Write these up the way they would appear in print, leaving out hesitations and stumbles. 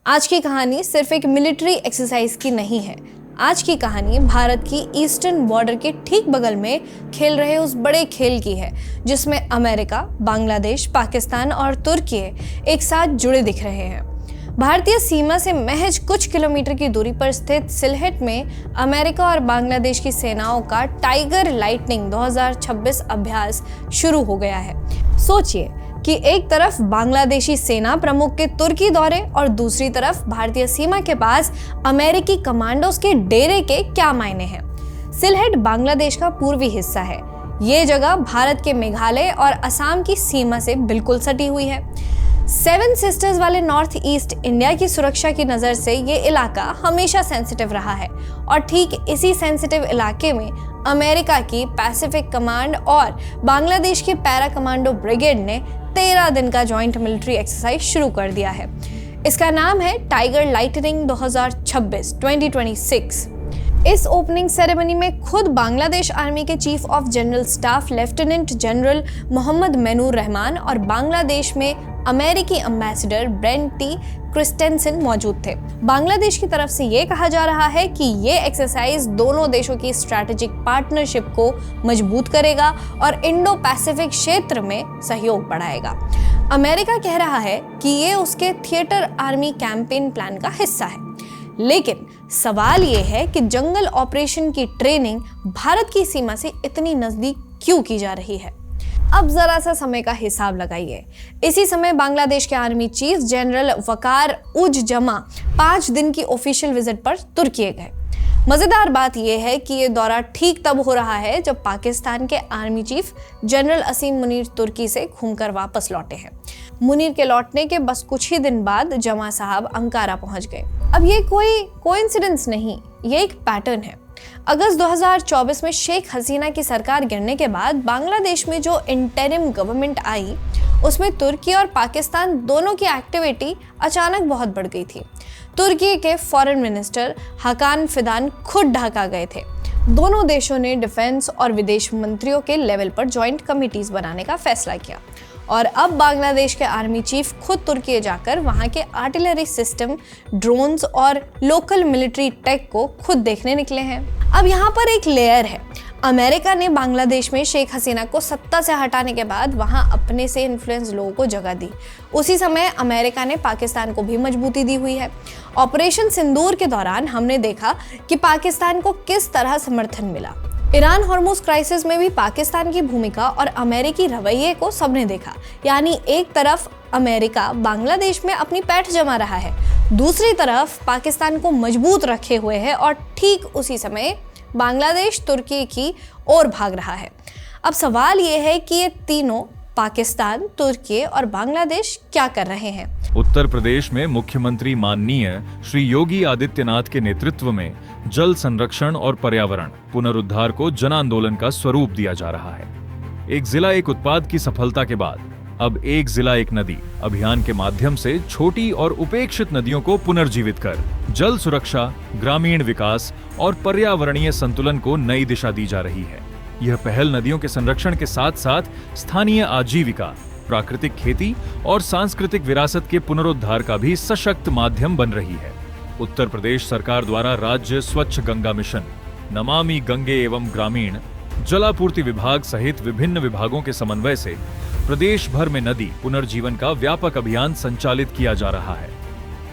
आज की कहानी सिर्फ एक मिलिट्री एक्सरसाइज की नहीं है। आज की कहानी भारत की ईस्टर्न बॉर्डर के ठीक बगल में खेल रहे उस बड़े खेल की है जिसमें अमेरिका, बांग्लादेश, पाकिस्तान और तुर्की एक साथ जुड़े दिख रहे हैं। भारतीय सीमा से महज कुछ किलोमीटर की दूरी पर स्थित सिलहेट में अमेरिका और बांग्लादेश की सेनाओं का टाइगर लाइटनिंग 2026 अभ्यास शुरू हो गया है। सोचिए कि एक तरफ बांग्लादेशी सेना प्रमुख के तुर्की दौरे और दूसरी तरफ भारतीय सीमा के पास अमेरिकी कमांडोज के डेरे के क्या मायने हैं। सिलहेट बांग्लादेश का पूर्वी हिस्सा है। ये जगह भारत के मेघालय और असम की सीमा से बिल्कुल सटी हुई है। सेवन सिस्टर्स वाले नॉर्थ ईस्ट इंडिया की सुरक्षा की नज़र से ये इलाका हमेशा सेंसिटिव रहा है और ठीक इसी सेंसिटिव इलाके में अमेरिका की पैसिफिक कमांड और बांग्लादेश के पैरा कमांडो ब्रिगेड ने 13 दिन का जॉइंट मिलिट्री एक्सरसाइज शुरू कर दिया है। इसका नाम है टाइगर लाइटनिंग 2026। इस ओपनिंग सेरेमनी में खुद बांग्लादेश आर्मी के chief of general staff lieutenant general Mohammad Mainur Rahman और बांग्लादेश में अमेरिकी एम्बेसडर ब्रेंट टी क्रिस्टेंसन मौजूद थे। बांग्लादेश की तरफ से ये कहा जा रहा है कि ये एक्सरसाइज दोनों देशों की स्ट्रैटेजिक पार्टनरशिप को मजबूत करेगा और इंडो पैसिफिक क्षेत्र में सहयोग बढ़ाएगा। अमेरिका कह रहा है कि ये उसके थिएटर आर्मी कैंपेन प्लान का हिस्सा है, लेकिन सवाल ये है कि जंगल ऑपरेशन की ट्रेनिंग भारत की सीमा से इतनी नजदीक क्यों की जा रही है। अब जरा सा समय का हिसाब लगाइए। इसी समय बांग्लादेश के आर्मी चीफ जनरल वकार उज जमा 5 दिन की ऑफिशियल विजिट पर तुर्की गए। मजेदार बात यह है कि ये दौरा ठीक तब हो रहा है जब पाकिस्तान के आर्मी चीफ जनरल असीम मुनीर तुर्की से घूमकर वापस लौटे हैं। मुनीर के लौटने के बस कुछ ही दिन बाद जमा साहब अंकारा पहुंच गए। अब ये कोई कोइंसिडेंस नहीं, ये एक पैटर्न है। अगस्त 2024 में शेख हसीना की सरकार गिरने के बाद बांग्लादेश में जो इंटरिम गवर्नमेंट आई उसमें तुर्की और पाकिस्तान दोनों की एक्टिविटी अचानक बहुत बढ़ गई थी। तुर्की के फॉरेन मिनिस्टर हकान फिदान खुद ढाका गए थे। दोनों देशों ने डिफेंस और विदेश मंत्रियों के लेवल पर जॉइंट कमिटीज बनाने का फैसला किया और अब बांग्लादेश के आर्मी चीफ खुद तुर्की जाकर वहां के आर्टिलरी सिस्टम, ड्रोन्स और लोकल मिलिट्री टेक को खुद देखने निकले हैं। अब यहाँ पर एक लेयर है। अमेरिका ने बांग्लादेश में शेख हसीना को सत्ता से हटाने के बाद वहां अपने से इन्फ्लुएंस लोगों को जगह दी। उसी समय अमेरिका ने पाकिस्तान को भी मजबूती दी हुई है। ऑपरेशन सिंदूर के दौरान हमने देखा कि पाकिस्तान को किस तरह समर्थन मिला। ईरान हॉर्मुज क्राइसिस में भी पाकिस्तान की भूमिका और अमेरिकी रवैये को सबने देखा। यानी एक तरफ अमेरिका बांग्लादेश में अपनी पैठ जमा रहा है, दूसरी तरफ पाकिस्तान को मजबूत रखे हुए है और ठीक उसी समय बांग्लादेश तुर्की की ओर भाग रहा है। अब सवाल ये है कि ये तीनों पाकिस्तान, तुर्की और बांग्लादेश क्या कर रहे हैं। उत्तर प्रदेश में मुख्यमंत्री माननीय श्री योगी आदित्यनाथ के नेतृत्व में जल संरक्षण और पर्यावरण पुनरुद्धार को जन आंदोलन का स्वरूप दिया जा रहा है। एक जिला एक उत्पाद की सफलता के बाद अब एक जिला एक नदी अभियान के माध्यम से छोटी और उपेक्षित नदियों को पुनर्जीवित कर जल सुरक्षा, ग्रामीण विकास और पर्यावरणीय संतुलन को नई दिशा दी जा रही है। यह पहल नदियों के संरक्षण के साथ साथ स्थानीय आजीविका, प्राकृतिक खेती और सांस्कृतिक विरासत के पुनरुद्धार का भी सशक्त माध्यम बन रही है। उत्तर प्रदेश सरकार द्वारा राज्य स्वच्छ गंगा मिशन, नमामि गंगे एवं ग्रामीण जलापूर्ति विभाग सहित विभिन्न विभागों के समन्वय से प्रदेश भर में नदी पुनर्जीवन का व्यापक अभियान संचालित किया जा रहा है।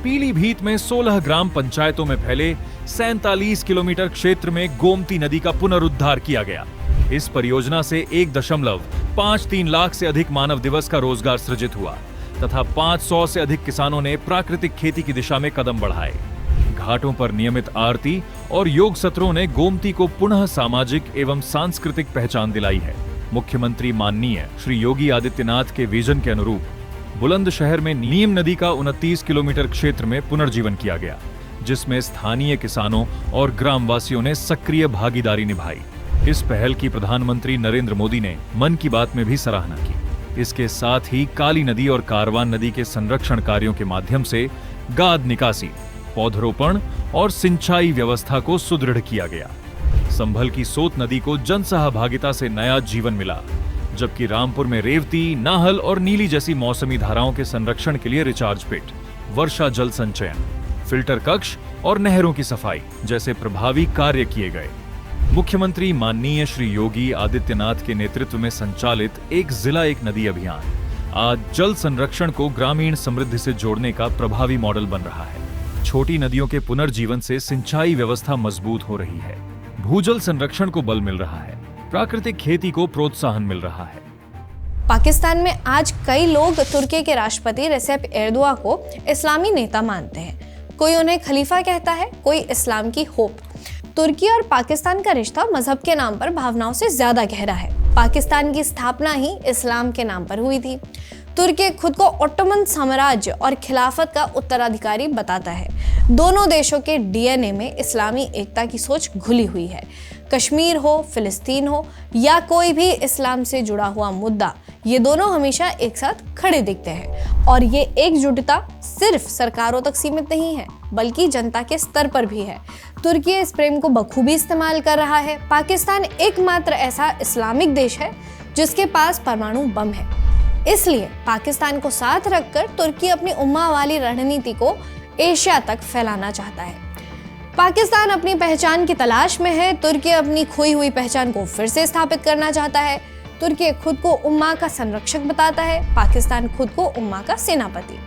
पीलीभीत में 16 ग्राम पंचायतों में फैले 47 किलोमीटर क्षेत्र में गोमती नदी का पुनरुद्धार किया गया। इस परियोजना से 1.53 लाख से अधिक मानव दिवस का रोजगार सृजित हुआ तथा 500 से अधिक किसानों ने प्राकृतिक खेती की दिशा में कदम बढ़ाए। घाटों पर नियमित आरती और योग सत्रों ने गोमती को पुनः सामाजिक एवं सांस्कृतिक पहचान दिलाई है। मुख्यमंत्री माननीय श्री योगी आदित्यनाथ के विजन के अनुरूप बुलंदशहर में नीम नदी का 29 किलोमीटर क्षेत्र में पुनर्जीवन किया गया, जिसमें स्थानीय किसानों और ग्रामवासियों ने सक्रिय भागीदारी निभाई। इस पहल की प्रधानमंत्री नरेंद्र मोदी ने मन की बात में भी सराहना की। इसके साथ ही काली नदी और कारवान नदी के संरक्षण कार्यों के माध्यम से गाद निकासी, पौधरोपण और सिंचाई व्यवस्था को सुदृढ़ किया गया। संभल की सोत नदी को जन सहभागिता से नया जीवन मिला, जबकि रामपुर में रेवती, नाहल और नीली जैसी मौसमी धाराओं के संरक्षण के लिए रिचार्ज पिट, वर्षा जल संचयन, फिल्टर कक्ष और नहरों की सफाई जैसे प्रभावी कार्य किए गए। मुख्यमंत्री माननीय श्री योगी आदित्यनाथ के नेतृत्व में संचालित एक जिला एक नदी अभियान आज जल संरक्षण को ग्रामीण समृद्धि से जोड़ने का प्रभावी मॉडल बन रहा है। छोटी नदियों के पुनर्जीवन से सिंचाई व्यवस्था मजबूत हो रही है, भूजल संरक्षण को बल मिल रहा है, प्राकृतिक खेती को प्रोत्साहन मिल रहा है। पाकिस्तान में आज कई लोग तुर्की के राष्ट्रपति रेसेप एर्दोआन को इस्लामी नेता मानते हैं। कोई उन्हें खलीफा कहता है, कोई इस्लाम की होप। तुर्की और पाकिस्तान का रिश्ता मजहब के नाम पर भावनाओं से ज्यादा गहरा है। पाकिस्तान की स्थापना ही इस्लाम के नाम पर हुई थी। तुर्की खुद को ओटोमन साम्राज्य और खिलाफत का उत्तराधिकारी बताता है। दोनों देशों के डीएनए में इस्लामी एकता की सोच घुली हुई है। कश्मीर हो, फिलिस्तीन हो या कोई भी इस्लाम से जुड़ा हुआ मुद्दा, ये दोनों हमेशा एक साथ खड़े दिखते हैं। और ये एकजुटता सिर्फ सरकारों तक सीमित नहीं है, बल्कि जनता के स्तर पर भी है। तुर्की इस प्रेम को बखूबी इस्तेमाल कर रहा है। पाकिस्तान एकमात्र ऐसा इस्लामिक देश है जिसके पास परमाणु बम है। इसलिए पाकिस्तान को साथ रखकर तुर्की अपनी उम्मा वाली रणनीति को एशिया तक फैलाना चाहता है। पाकिस्तान अपनी पहचान की तलाश में है, तुर्की अपनी खोई हुई पहचान को फिर से स्थापित करना चाहता है। तुर्की खुद को उम्मा का संरक्षक बताता है, पाकिस्तान खुद को उम्मा का सेनापति।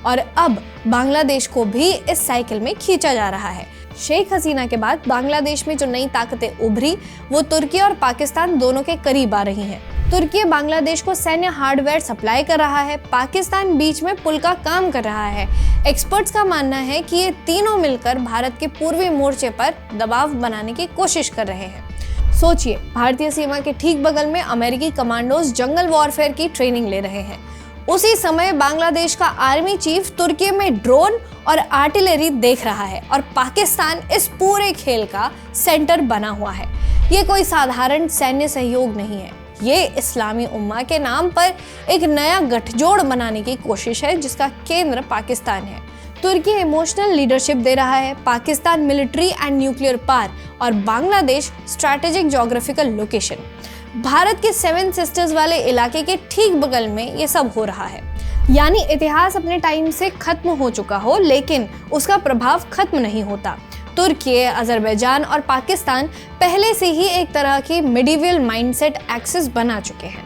और अब बांग्लादेश को भी इस साइकिल में खींचा जा रहा है। शेख हसीना के बाद बांग्लादेश में जो नई ताकतें उभरी, वो तुर्की और पाकिस्तान दोनों के करीब आ रही हैं। तुर्की बांग्लादेश को सैन्य हार्डवेयर सप्लाई कर रहा है, पाकिस्तान बीच में पुल का काम कर रहा है। एक्सपर्ट्स का मानना है कि ये तीनों मिलकर भारत के पूर्वी मोर्चे पर दबाव बनाने की कोशिश कर रहे हैं। सोचिए, भारतीय सीमा के ठीक बगल में अमेरिकी कमांडोज जंगल वॉरफेयर की ट्रेनिंग ले रहे हैं। उसी समय बांग्लादेश का आर्मी चीफ तुर्की में ड्रोन और आर्टिलरी देख रहा है और पाकिस्तान इस पूरे खेल का सेंटर बना हुआ है। ये कोई साधारण सैन्य सहयोग नहीं है, ये इस्लामी उम्मा के नाम पर एक नया गठजोड़ बनाने की कोशिश है जिसका केंद्र पाकिस्तान है। तुर्की इमोशनल लीडरशिप दे रहा है, Pakistan military and nuclear power और Bangladesh strategic geographical location. Bharat के 7 सिस्टर्स वाले इलाके के ठीक बगल में ये सब हो रहा है। यानी इतिहास अपने टाइम से खत्म हो चुका हो, लेकिन उसका प्रभाव खत्म नहीं होता। तुर्की, अजरबैजान और पाकिस्तान पहले से ही एक तरह की मिडिवल माइंडसेट एक्सिस बना चुके हैं।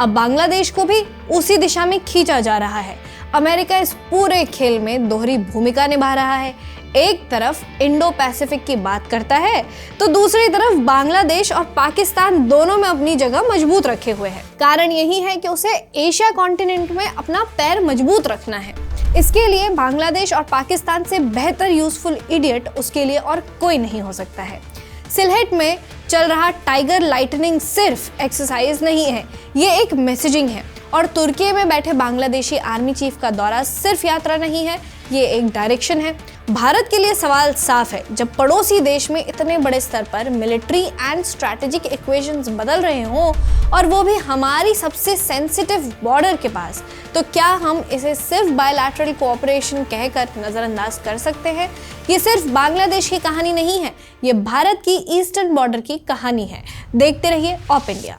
अब बांग्लादेश को भी उसी दिशा में खींचा जा रहा है। अमेरिका इस पूरे खेल में दोहरी भूमिका निभा रहा है। एक तरफ इंडो पैसिफिक की बात करता है तो दूसरी तरफ बांग्लादेश और पाकिस्तान दोनों में अपनी जगह मजबूत रखे हुए है। कारण यही है कि उसे एशिया कॉन्टिनेंट में अपना पैर मजबूत रखना है। इसके लिए बांग्लादेश और पाकिस्तान से बेहतर यूजफुल इडियट उसके लिए और कोई नहीं हो सकता है। सिलहट में चल रहा टाइगर लाइटनिंग सिर्फ एक्सरसाइज नहीं है, ये एक मैसेजिंग है। और तुर्की में बैठे बांग्लादेशी आर्मी चीफ का दौरा सिर्फ यात्रा नहीं है, ये एक डायरेक्शन है। भारत के लिए सवाल साफ है, जब पड़ोसी देश में इतने बड़े स्तर पर मिलिट्री एंड स्ट्रैटेजिक इक्वेशंस बदल रहे हों और वो भी हमारी सबसे सेंसिटिव बॉर्डर के पास, तो क्या हम इसे सिर्फ बायलैटरल कोऑपरेशन कहकर नजरअंदाज कर सकते हैं? ये सिर्फ बांग्लादेश की कहानी नहीं है, ये भारत की ईस्टर्न बॉर्डर की कहानी है। देखते रहिए ऑप इंडिया।